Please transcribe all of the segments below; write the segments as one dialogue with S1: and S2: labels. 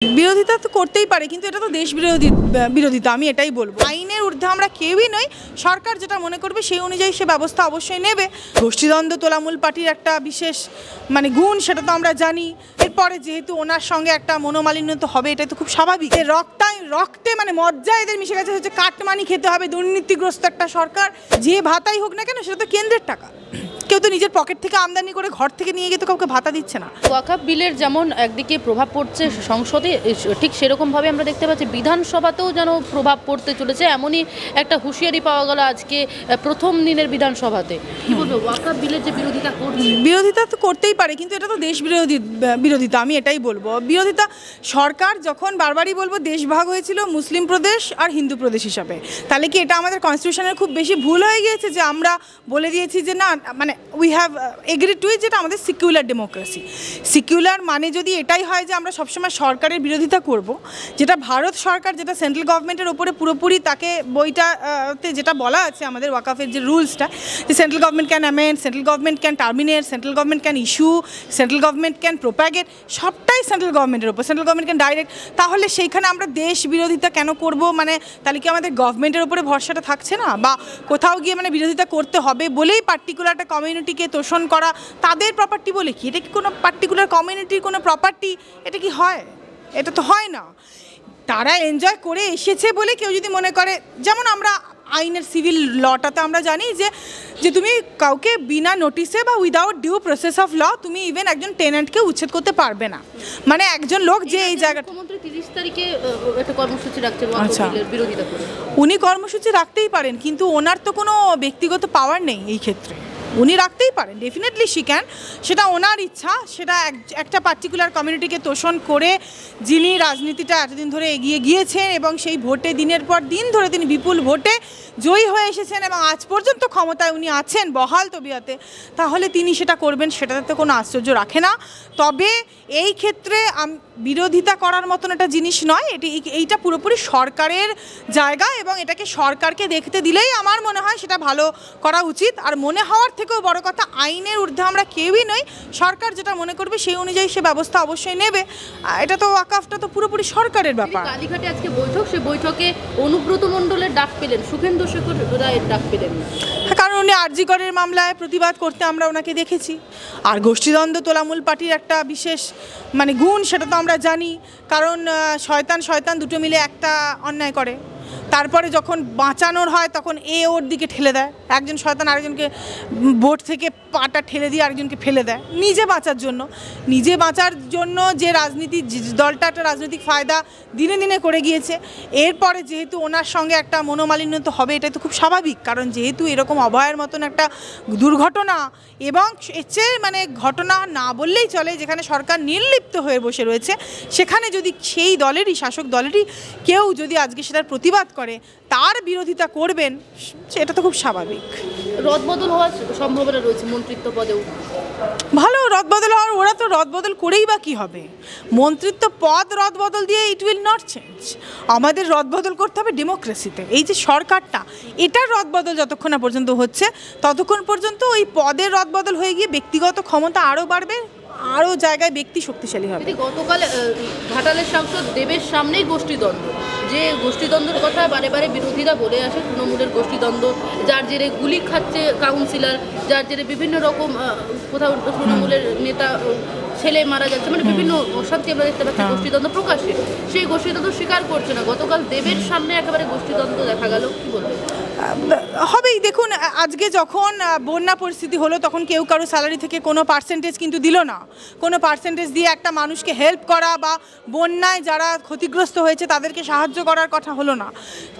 S1: বিরোধিতা তো করতেই পারে, কিন্তু এটা তো দেশ বিরোধিতা। আমি এটাই বলবো, আইনের ঊর্ধ্বে আমরা কেউই নই। সরকার যেটা মনে করবে সেই অনুযায়ী সে ব্যবস্থা অবশ্যই নেবে। গোষ্ঠীদ্বন্দ্ব তোলামূল পার্টির একটা বিশেষ গুণ, সেটা তো আমরা জানি। এরপরে যেহেতু ওনার সঙ্গে একটা মনোমালিন্য তো হবে, এটাই তো খুব স্বাভাবিক। রক্তে মজ্জা এদের মিশে গেছে, হচ্ছে কাটমানি খেতে হবে। দুর্নীতিগ্রস্ত একটা সরকার, যে ভাতাই হোক না কেন সেটা তো কেন্দ্রের টাকা। কেউ তো নিজের পকেট থেকে আমদানি করে ঘর থেকে নিয়ে গিয়ে তো কাউকে ভাতা দিচ্ছে না।
S2: ওয়াকফ বিলের যেমন একদিকে প্রভাব পড়ছে সংসদে, ঠিক সেরকমভাবে আমরা দেখতে পাচ্ছি বিধানসভাতেও যেন প্রভাব পড়তে চলেছে। এমনই একটা হুঁশিয়ারি পাওয়া গেল আজকে প্রথম দিনের বিধানসভাতে। কি বলবো, ওয়াকফ বিলের যে
S1: বিরোধিতা তো করতেই পারে, কিন্তু এটা তো দেশ বিরোধিতা। আমি এটাই বলবো, বিরোধিতা। সরকার যখন বারবারই বলবো দেশ ভাগ হয়েছিল মুসলিম প্রদেশ আর হিন্দু প্রদেশ হিসাবে, তাহলে কি এটা আমাদের কনস্টিটিউশনের খুব বেশি ভুল হয়ে গিয়েছে যে আমরা বলে দিয়েছি যে না, উই হ্যাভ এগ্রিড টু ইট, যেটা আমাদের সিকিউলার ডেমোক্রেসি। সিকিউলার যদি এটাই হয় যে আমরা সবসময় সরকারের বিরোধিতা করব, যেটা ভারত সরকার, যেটা সেন্ট্রাল গভর্নমেন্টের ওপরে পুরোপুরি তাকে বইটাতে যেটা বলা আছে আমাদের ওয়াকফের যে রুলসটা, যে central government can amend, central government can terminate, central government can issue, central government can propagate, সবটাই সেন্ট্রাল গভর্নমেন্টের ওপর। Central government can direct. তাহলে সেইখানে আমরা দেশ বিরোধিতা কেন করব? তাহলে কি আমাদের গভর্নমেন্টের ওপরে ভরসাটা থাকছে না? বা কোথাও গিয়ে বিরোধিতা করতে হবে বলেই পার্টিকুলার একটা কমিউনিটিকে তোষণ করা, তাদের প্রপার্টি বলে কি? এটা কি কোনো পার্টিকুলার কমিউনিটির কোনো প্রপার্টি? এটা কি হয়? এটা তো হয় না। তারা এনজয় করে এসেছে বলে কেউ যদি মনে করে, যেমন আমরা আইনের সিভিল লটাতে আমরা জানি যে তুমি কাউকে বিনা নোটিসে বা without due process of law তুমি ইভেন একজন টেনেন্টকে উচ্ছেদ করতে পারবে না। একজন লোক যে এই জায়গাটা,
S2: মুখ্যমন্ত্রী 30 তারিখে একটা কর্মসূচি রাখছেন বিরোধিতা করে,
S1: উনি কর্মসূচি রাখতেই পারেন, কিন্তু ওনার তো কোনো ব্যক্তিগত পাওয়ার নেই এই ক্ষেত্রে। উনি রাখতেই পারেন, ডেফিনেটলি শি ক্যান, সেটা ওনার ইচ্ছা। সেটা একটা পার্টিকুলার কমিউনিটিকে তোষণ করে যিনি রাজনীতিটা এতদিন ধরে এগিয়ে গিয়েছেন এবং সেই ভোটে দিনের পর দিন ধরে তিনি বিপুল ভোটে জয়ী হয়ে এসেছেন এবং আজ পর্যন্ত ক্ষমতায় উনি আছেন বহাল তবিয়তে, তাহলে তিনি সেটা করবেন, সেটাতে কোনো আশ্চর্য রাখে না। তবে এই ক্ষেত্রে বিরোধিতা করার মতন একটা জিনিস নয়, এইটা পুরোপুরি সরকারের জায়গা এবং এটাকে সরকারকে দেখতে দিলেই আমার মনে হয় সেটা ভালো করা উচিত। আর মনে হওয়ার থেকেও বড় কথা, আইনের ঊর্ধ্বে আমরা কেউই নই। সরকার যেটা মনে করবে সেই অনুযায়ী সে ব্যবস্থা অবশ্যই নেবে। এটা তো ওয়াকফটা তো পুরোপুরি সরকারের ব্যাপার।
S2: কালীঘাটে আজকে বৈঠক, সেই বৈঠকে অনুব্রত মণ্ডলের ডাক পেলেন, সুখেন্দু শেখর রায়ের ডাক পেলেন।
S1: কারণ উনি আরজি করের মামলায় প্রতিবাদ করতে আমরা ওনাকে দেখেছি। আর গোষ্ঠীদ্বন্দ্ব তোলামূল পার্টির একটা বিশেষ গুণ, সেটা তো আমরা জানি। কারণ শয়তান দুটো মিলে একটা অন্যায় করে, তারপরে যখন বাঁচানোর হয় তখন ওর দিকে ঠেলে দেয়। একজন শয়তান আরেকজনকে বোট থেকে পাটা ঠেলে দিয়ে আরেকজনকে ফেলে দেয় নিজে বাঁচার জন্য। যে রাজনীতি দলটা একটা রাজনৈতিক ফায়দা দিনে দিনে করে গিয়েছে, এরপরে যেহেতু ওনার সঙ্গে একটা মনোমালিন্য তো হবে, এটাই তো খুব স্বাভাবিক। কারণ যেহেতু এরকম অভয়ের মতন একটা দুর্ঘটনা, এবং এর চেয়ে ঘটনা না বললেই চলে, যেখানে সরকার নির্লিপ্ত হয়ে বসে রয়েছে, সেখানে যদি সেই দলেরই শাসক দলেরই কেউ যদি আজকে সেটার প্রতিবাদ করে, তার বিরোধিতা করবেন, সেটা তো খুব স্বাভাবিক।
S2: রদবদল হওয়ার সম্ভাবনা রয়েছে মন্ত্রিত্ব পদেও।
S1: ভালো, রদবদল হওয়ার, ওরা তো রদবদল করেই বা কী হবে? মন্ত্রিত্ব পদ রদবদল দিয়ে ইট উইল নট চেঞ্জ। আমাদের রদবদল করতে হবে ডেমোক্রেসিতে। এই যে সরকারটা, এটার রদবদল যতক্ষণ না পর্যন্ত হচ্ছে, ততক্ষণ পর্যন্ত ওই পদের রদবদল হয়ে গিয়ে ব্যক্তিগত ক্ষমতা আরও বাড়বে, আরও জায়গায় ব্যক্তি শক্তিশালী হবে।
S2: গতকাল ঘাটালের সাংসদ দেবের সামনেই গোষ্ঠীদ্বন্দ্ব, যে গোষ্ঠীদ্বন্দ্বের কথা বারে বারে বিরোধীরা বলে আসে, তৃণমূলের গোষ্ঠীদ্বন্দ্ব, যার জেরে গুলি খাচ্ছে কাউন্সিলর, যার জেরে বিভিন্ন রকম কোথাও তৃণমূলের নেতা ছেলে মারা যাচ্ছে, বিভিন্ন অশান্তি আমরা দেখতে পাচ্ছি গোষ্ঠীদ্বন্দ্ব প্রকাশ্যে। সেই গোষ্ঠীদ্বন্দ্ব স্বীকার করছে না, গতকাল দেবের সামনে একেবারে গোষ্ঠীদ্বন্দ্ব দেখা গেল। কি বলবেন?
S1: হবেই। দেখুন, আজকে যখন বন্যা পরিস্থিতি হলো, তখন কেউ কারো স্যালারি থেকে কোনো পার্সেন্টেজ কিন্তু দিল না। কোনো পার্সেন্টেজ দিয়ে একটা মানুষকে হেল্প করা বা বন্যায় যারা ক্ষতিগ্রস্ত হয়েছে তাদেরকে সাহায্য করার কথা হলো না।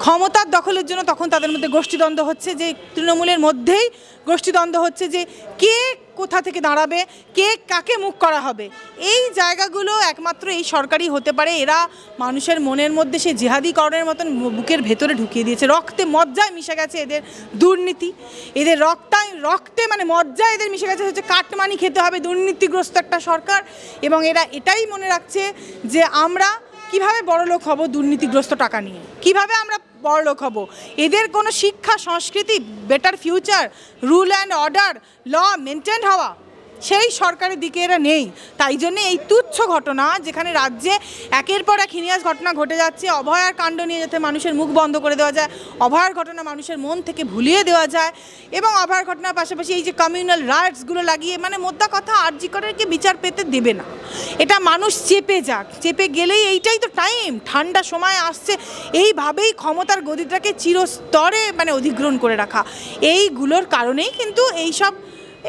S1: ক্ষমতার দখলের জন্য তখন তাদের মধ্যে গোষ্ঠীদ্বন্দ্ব হচ্ছে, যে তৃণমূলের মধ্যেই গোষ্ঠীদ্বন্দ্ব হচ্ছে, যে কে কোথা থেকে দাঁড়াবে, কে কাকে মুখ করা হবে। এই জায়গাগুলো একমাত্র এই সরকারই হতে পারে। এরা মানুষের মনের মধ্যে সেই জিহাদিকরণের মতন বুকের ভেতরে ঢুকিয়ে দিয়েছে। রক্তে মজ্জায় মিশে গেছে এদের দুর্নীতি, এদের রক্তে মজ্জায় এদের মিশে গেছে, হচ্ছে কাটমানি খেতে হবে। দুর্নীতিগ্রস্ত একটা সরকার, এবং এরা এটাই মনে রাখছে যে আমরা কিভাবে বড়লোক হব দুর্নীতিগ্রস্ত টাকা নিয়ে, কিভাবে আমরা বড়লোক হব। এদের কোনো শিক্ষা, সংস্কৃতি, better future, rule and order, law maintain হওয়া, সেই সরকারের দিকে এরা নেই। তাই জন্যে এই তুচ্ছ ঘটনা, যেখানে রাজ্যে একের পর এক হিনিয়াস ঘটনা ঘটে যাচ্ছে, অভয়ার কাণ্ড নিয়ে যাতে মানুষের মুখ বন্ধ করে দেওয়া যায়, অভয়ার ঘটনা মানুষের মন থেকে ভুলিয়ে দেওয়া যায়, এবং অভয়ার ঘটনার পাশাপাশি এই যে কমিউনাল রাইটসগুলো লাগিয়ে, মানে মোদ্দা কথা আর.জি. করেরকে বিচার পেতে দেবে না। এটা মানুষ চেপে যাক, চেপে গেলেই এইটাই তো টাইম, ঠান্ডা সময় আসছে, এইভাবেই ক্ষমতার গদিটাকে চিরস্তরে মানে অধিগ্রহণ করে রাখা, এইগুলোর কারণেই কিন্তু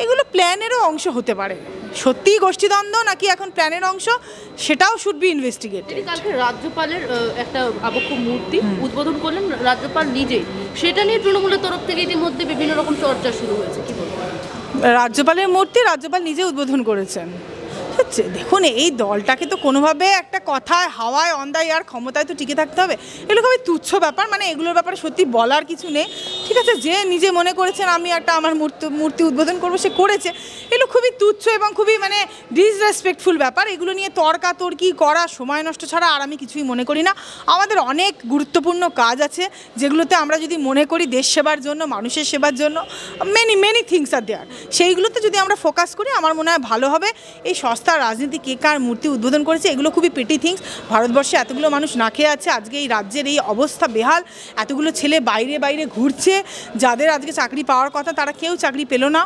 S1: এগুলো প্ল্যানেরও অংশ হতে পারে। সত্যিই গোষ্ঠীদ্বন্দ্ব নাকি এখন প্ল্যানের অংশ, সেটাও শুড বি ইনভেস্টিগেটেড।
S2: কালকে রাজ্যপালের একটা আবক্ষ মূর্তি উদ্বোধন করলেন রাজ্যপাল নিজেই, সেটা নিয়ে তৃণমূলের তরফ থেকে ইতিমধ্যে বিভিন্ন রকম চর্চা শুরু হয়েছে, কি বলবো?
S1: রাজ্যপালের মূর্তি রাজ্যপাল নিজে উদ্বোধন করেছেন। দেখুন, এই দলটাকে তো কোনোভাবে একটা কথায় হাওয়ায় অন্দায় আর ক্ষমতায় তো টিকে থাকতে হবে। এগুলো খুবই তুচ্ছ ব্যাপার, মানে এগুলোর ব্যাপারে সত্যি বলার কিছু নেই। ঠিক আছে, যে নিজে মনে করেছেন আমি একটা আমার মূর্তি উদ্বোধন করবো, সে করেছে। এগুলো খুবই তুচ্ছ এবং খুবই মানে ডিসরেসপেক্টফুল ব্যাপার। এগুলো নিয়ে তর্কাতর্কি করা সময় নষ্ট ছাড়া আর আমি কিছুই মনে করি না। আমাদের অনেক গুরুত্বপূর্ণ কাজ আছে যেগুলোতে আমরা যদি মনে করি দেশ সেবার জন্য, মানুষের সেবার জন্য, মেনি থিংস আর দেয়ার, সেইগুলোতে যদি আমরা ফোকাস করি আমার মনে হয় ভালো হবে। এই সস্তা রাজনীতি কে কার মূর্তি উদ্বোধন করেছে এগুলো খুবই পেটি থিংস। ভারতবর্ষে এতগুলো মানুষ না খেয়ে আছে, আজকে এই রাজ্যের এই অবস্থা বেহাল, এতগুলো ছেলে বাইরে বাইরে ঘুরছে, যাদের আজকে চাকরি পাওয়ার কথা তারা কেউ চাকরি পেল না,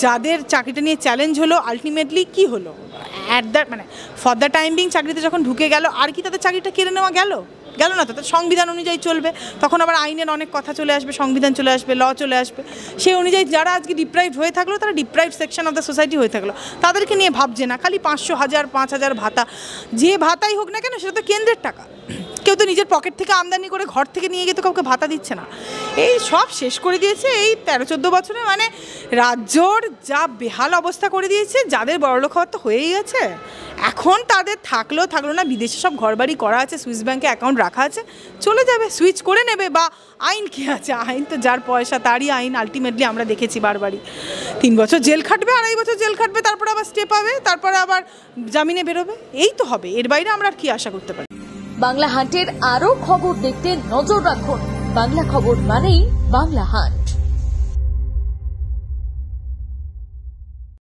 S1: যাদের চাকরিটা নিয়ে চ্যালেঞ্জ হলো, আলটিমেটলি কি হলো, মানে ফর দ্য টাইম বিং চাকরিতে যখন ঢুকে গেল, আর কি তাদের চাকরিটা কেড়ে নেওয়া গেল না? তো তাদের সংবিধান অনুযায়ী চলবে, তখন আবার আইনের অনেক কথা চলে আসবে, সংবিধান চলে আসবে, ল চলে আসবে, সেই অনুযায়ী যারা আজকে ডিপ্রাইভড হয়ে থাকলো, তারা deprived section of the society হয়ে থাকলো, তাদেরকে নিয়ে ভাবছে না। খালি 500, 1000, 5000 ভাতা, যে ভাতাই হোক না কেন সেটা তো কেন্দ্রের টাকা, কেউ তো নিজের পকেট থেকে আমদানি করে ঘর থেকে নিয়ে গিয়ে তো কাউকে ভাতা দিচ্ছে না। এই সব শেষ করে দিয়েছে এই 13-14 বছরে, মানে রাজ্যর যা বেহাল অবস্থা করে দিয়েছে। যাদের বড়লোক হওয়ার তো হয়েই গেছে, এখন তাদের থাকলো না, বিদেশে সব ঘরবাড়ি করা আছে, সুইস ব্যাঙ্কে অ্যাকাউন্ট রাখা আছে, চলে যাবে, সুইচ করে নেবে, বা আইন কি আছে, আইন তো যার পয়সা তারই আইন। আলটিমেটলি আমরা দেখেছি বারবারই 3 বছর জেল খাটবে, 2.5 বছর জেল খাটবে, তারপরে আবার স্টে পাবে, তারপরে আবার জামিনে বেরোবে, এই তো হবে। এর বাইরে আমরা আর কি আশা করতে পারি?
S3: বাংলা হান্টের আরো খবর দেখতে নজর রাখুন। বাংলা খবর মানেই বাংলা হান্ট।